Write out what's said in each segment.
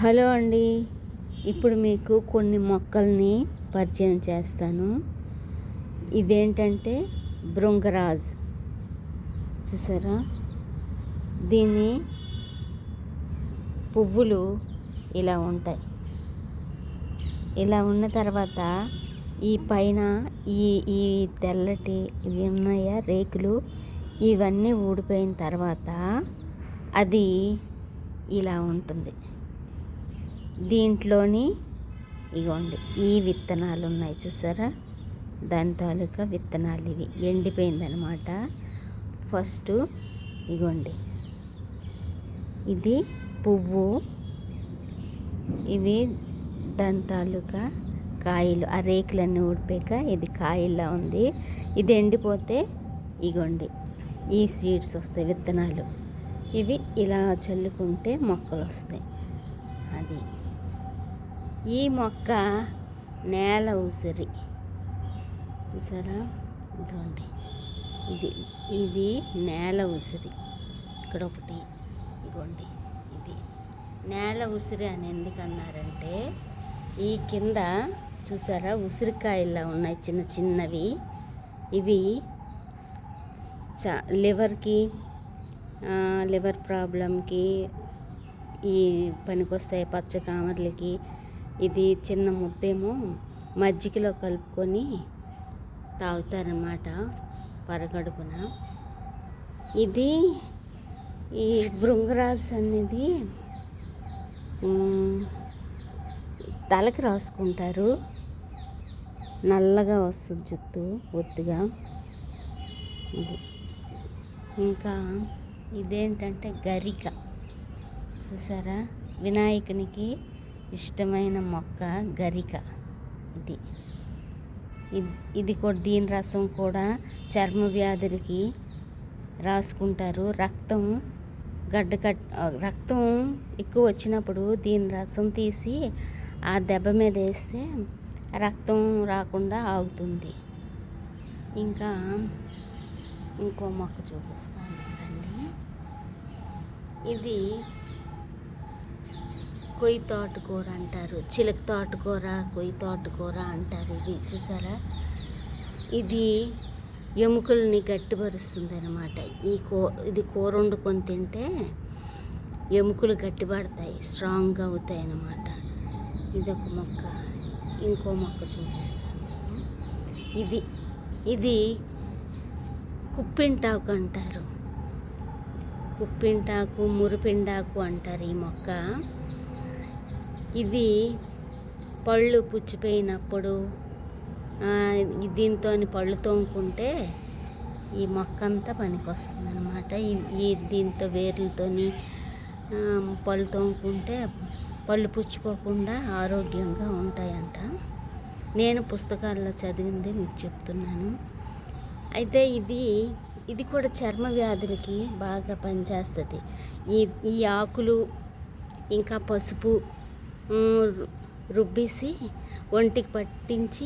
Hello అండి. ఇప్పుడు మీకు కొన్ని మొక్కల్ని పరిచయం చేస్తాను. ఇదేంటంటే భృంగరాజ్, చూసారా? దీని పువ్వులు ఇలా ఉంటాయి. ఇలా ఉన్న తర్వాత ఈ పైన ఈ తెల్లటి ఇవి ఉన్నాయా రేకులు, ఇవన్నీ ఊడిపోయిన తర్వాత అది ఇలా ఉంటుంది. దీంట్లోని ఇగోండి ఈ విత్తనాలు ఉన్నాయి, చూసారా? దాని తాలూకా విత్తనాలు ఇవి ఎండిపోయిందనమాట. ఫస్ట్ ఇగోండి, ఇది పువ్వు, ఇవి దాని తాలూకా కాయలు. ఆ రేకులన్నీ ఊడిపోయాక ఇది కాయల్లా ఉంది. ఇది ఎండిపోతే ఇగోండి ఈ సీడ్స్ వస్తాయి, విత్తనాలు. ఇవి ఇలా చల్లుకుంటే మొక్కలు వస్తాయి. అది ఈ మొక్క నేల ఉసిరి, చూసారా? ఇదిగోండి, ఇది నేల ఉసిరి. ఇక్కడ ఒకటి, ఇదిగోండి, ఇది నేల ఉసిరి అని ఎందుకన్నారంటే ఈ కింద చూసారా ఉసిరికాయల్లా ఉన్నాయి చిన్న చిన్నవి. ఇవి లివర్ ప్రాబ్లంకి ఈ పనికొస్తాయి, పచ్చకామర్లకి. ఇది చిన్న ముద్దేమో మజ్జిగలో కలుపుకొని తాగుతారనమాట పరగడుపున. ఇది ఈ భృంగరాజ్ అనేది తలకి రాసుకుంటారు, నల్లగా వస్తుంది జుట్టు ఒత్తుగా. ఇది ఇంకా ఇదేంటంటే గరిక, చూసారా? వినాయకునికి ఇష్టమైన మొక్క గరిక. ఇది కూడా దీని రసం కూడా చర్మ వ్యాధులకి రాసుకుంటారు. రక్తం ఎక్కువ వచ్చినప్పుడు దీని రసం తీసి ఆ దెబ్బ మీద వేస్తే రక్తం రాకుండా ఆగుతుంది. ఇంకా ఇంకో మొక్క చూపిస్తాను అండి. ఇది కొయ్యి తోటకూర అంటారు, చిలక తోటకూర, కొయ్యి తోటకూర అంటారు. ఇది చూసారా? ఇది ఎముకల్ని గట్టిపరుస్తుంది అనమాట. ఇది కూర వండుకొని తింటే ఎముకలు గట్టిపడతాయి, స్ట్రాంగ్గా అవుతాయి అన్నమాట. ఇదొక మొక్క. ఇంకో మొక్క చూపిస్తాను. ఇది కుప్పింటాకు అంటారు, కుప్పింటాకు, మురిపిండాకు అంటారు ఈ మొక్క. ఇది పళ్ళు పుచ్చిపోయినప్పుడు దీంతో పళ్ళు తోముకుంటే ఈ మొక్క అంతా పనికి వస్తుంది అనమాట. దీంతో వేర్లతోని పళ్ళు తోముకుంటే పళ్ళు పుచ్చిపోకుండా ఆరోగ్యంగా ఉంటాయంట. నేను పుస్తకాల్లో చదివింది మీకు చెప్తున్నాను. అయితే ఇది కూడా చర్మ వ్యాధులకి బాగా పనిచేస్తుంది. ఈ ఆకులు ఇంకా పసుపు రుబ్బేసి ఒంటికి పట్టించి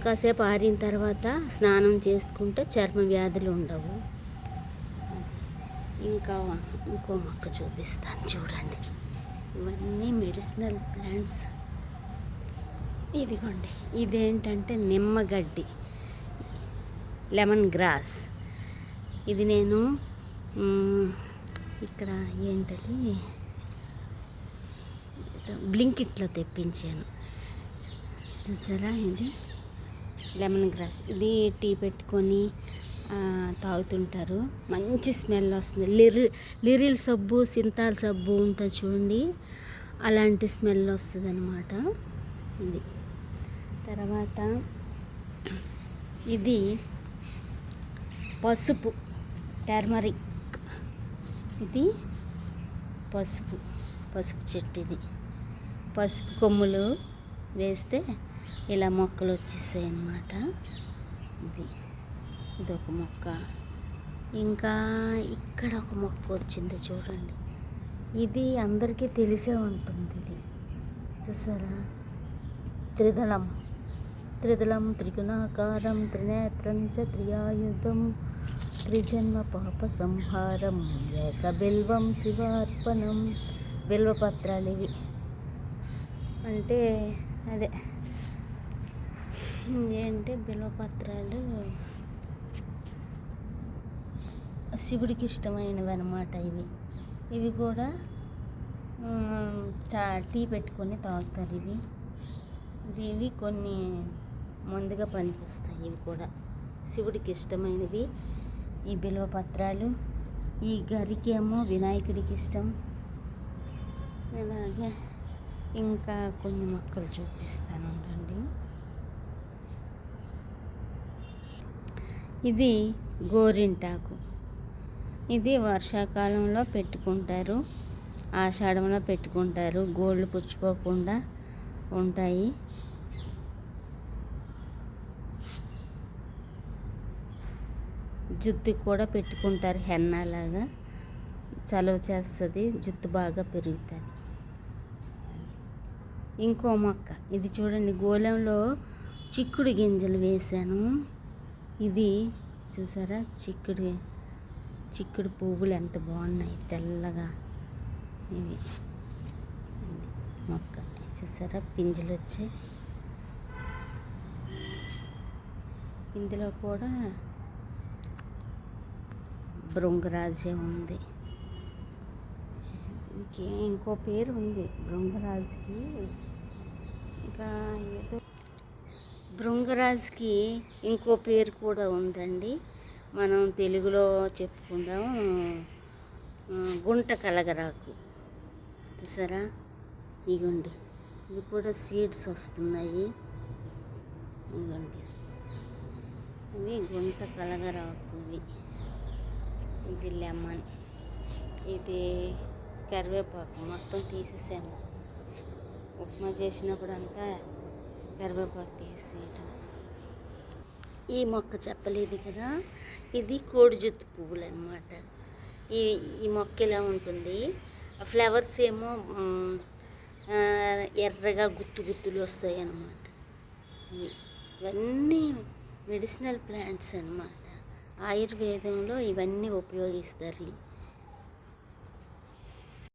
కాసేపు ఆరిన తర్వాత స్నానం చేసుకుంటే చర్మ వ్యాధులు ఉండవు. ఇంకో మొక్క చూపిస్తాను, చూడండి. ఇవన్నీ మెడిసినల్ ప్లాంట్స్. ఇదిగోండి, ఇదేంటంటే నిమ్మగడ్డి, లెమన్ గ్రాస్. ఇది నేను ఇక్కడ ఏంటది బ్లింకిట్లో తెప్పించాను, చూసారా? ఇది లెమన్ గ్రాస్. ఇది టీ పెట్టుకొని తాగుతుంటారు, మంచి స్మెల్ వస్తుంది. లిరిల్ సబ్బు, సింతాల్ సబ్బు ఉంటుంది చూడండి, అలాంటి స్మెల్ వస్తుంది అనమాట. ఇది తర్వాత ఇది పసుపు, టర్మరిక్. ఇది పసుపు చెట్టు. ఇది పసుపు కొమ్ములు వేస్తే ఇలా మొక్కలు వచ్చేస్తాయి అన్నమాట. ఇదొక మొక్క. ఇంకా ఇక్కడ ఒక మొక్క వచ్చింది చూడండి, ఇది అందరికీ తెలిసే ఉంటుంది. ఇది చూసారా? త్రిదళం త్రిగుణాకారం త్రినేత్రం చ త్రియాయుధం త్రిజన్మ పాప సంహారం ఏకబిల్వం శివార్పణం బిల్వపత్రాలు ఇవి అంటే అదే ఏంటి బిల్వపత్రాలు శివుడికి ఇష్టమైనవి అన్నమాట ఇవి కూడా టీ పెట్టుకొని తాగుతారు ఇవి కొన్ని ముందుగా పనికొస్తాయి. ఇవి కూడా శివుడికి ఇష్టమైనవి ఈ బిల్వపత్రాలు. ఈ గరికేమో వినాయకుడికి ఇష్టం. అలాగే ఇంకా కొన్ని మొక్కలు చూపిస్తాను ఉండండి. ఇది గోరింటాకు. ఇది వర్షాకాలంలో పెట్టుకుంటారు, ఆషాఢంలో పెట్టుకుంటారు. గోళ్ళు పుచ్చిపోకుండా ఉంటాయి. జుట్టుకి కూడా పెట్టుకుంటారు, హెన్నాలాగా చలువ చేస్తుంది, జుట్టు బాగా పెరుగుతుంది. ఇంకో మొక్క ఇది చూడండి, గోళంలో చిక్కుడు గింజలు వేసాను. ఇది చూసారా, చిక్కుడు పువ్వులు ఎంత బాగున్నాయి తెల్లగా. ఇవి మొక్క చూసారా, పింజలు వచ్చాయి. ఇందులో కూడా భృంగరాజే ఉంది. ఇంకో పేరు ఉంది భృంగరాజుకి. ఇంకా ఏదో భృంగరాజుకి ఇంకో పేరు కూడా ఉందండి. మనం తెలుగులో చెప్పుకుందాం, గుంట కలగరాకు. చూసారా, ఇగోండి ఇవి కూడా సీడ్స్ వస్తున్నాయి. ఇగోండి ఇవి గుంట కలగరాకు. ఇది లెమన్, ఇది కరివేపాకు. మొత్తం తీసేసాను, ఉప్మా చేసినప్పుడు అంతా కరివేపాకు తీసేయటం. ఈ మొక్క చెప్పలేదు కదా, ఇది కోడి జుత్తు పువ్వులు అన్నమాట. ఈ మొక్క ఇలా ఉంటుంది. ఫ్లవర్స్ ఏమో ఎర్రగా గుత్తులు వస్తాయి అన్నమాట. ఇవన్నీ మెడిసినల్ ప్లాంట్స్ అన్నమాట. ఆయుర్వేదంలో ఇవన్నీ ఉపయోగిస్తారు.